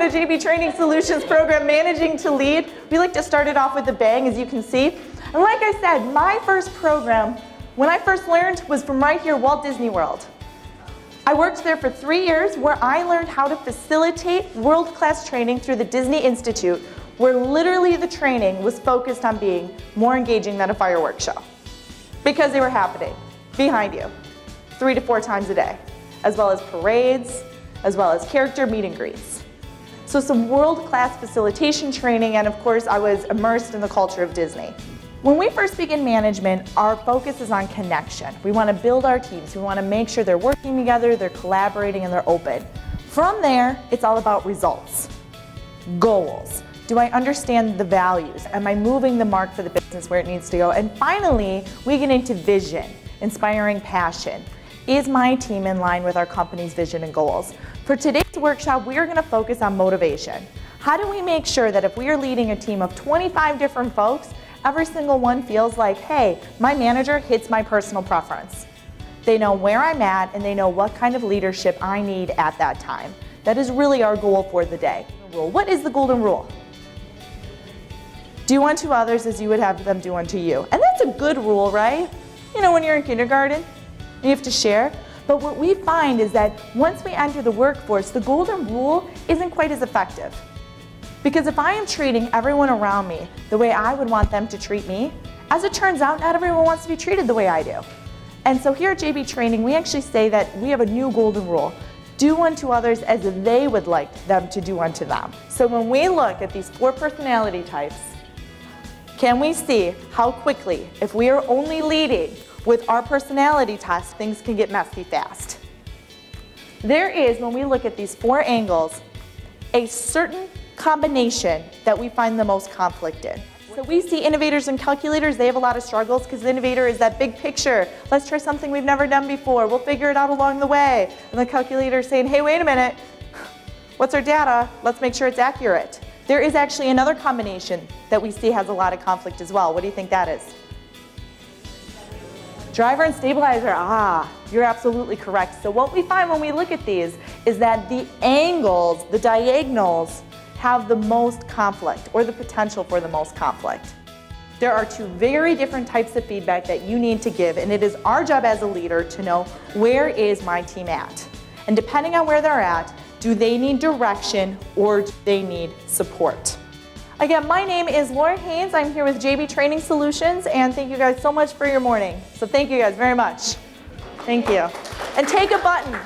the JB Training Solutions program, Managing to Lead. We like to start it off with a bang, as you can see. And like I said, my first program, when I first learned, was from right here, Walt Disney World. I worked there for 3 years where I learned how to facilitate world-class training through the Disney Institute, where literally the training was focused on being more engaging than a fireworks show. Because they were happening behind you 3 to 4 times a day, as well as parades, as well as character meet and greets. So some world-class facilitation training, and of course I was immersed in the culture of Disney. When we first begin management, our focus is on connection. We want to build our teams. We want to make sure they're working together, they're collaborating, and they're open. From there, it's all about results, goals. Do I understand the values? Am I moving the mark for the business where it needs to go? And finally, we get into vision, inspiring passion. Is my team in line with our company's vision and goals? For today's workshop, we are going to focus on motivation. How do we make sure that if we are leading a team of 25 different folks, every single one feels like, hey, my manager hits my personal preference. They know where I'm at and they know what kind of leadership I need at that time. That is really our goal for the day. What is the golden rule? Do unto others as you would have them do unto you. And that's a good rule, right? You know, when you're in kindergarten, you have to share. But what we find is that once we enter the workforce, the golden rule isn't quite as effective. Because if I am treating everyone around me the way I would want them to treat me, as it turns out, not everyone wants to be treated the way I do. And so here at JB Training, we actually say that we have a new golden rule. Do unto others as they would like them to do unto them. So when we look at these 4 personality types, can we see how quickly, if we are only leading with our personality test, things can get messy fast? There is, when we look at these 4 angles, a certain combination that we find the most conflict in. So we see innovators and calculators, they have a lot of struggles because the innovator is that big picture. Let's try something we've never done before. We'll figure it out along the way. And the calculator is saying, hey, wait a minute. What's our data? Let's make sure it's accurate. There is actually another combination that we see has a lot of conflict as well. What do you think that is? Driver and stabilizer. Ah, you're absolutely correct. So what we find when we look at these is that the angles, the diagonals, have the most conflict or the potential for the most conflict. There are 2 very different types of feedback that you need to give, and it is our job as a leader to know where is my team at. And depending on where they're at, do they need direction or do they need support? Again, my name is Lora Haines. I'm here with JB Training Solutions, and thank you guys so much for your morning. So thank you guys very much. Thank you. And take a button.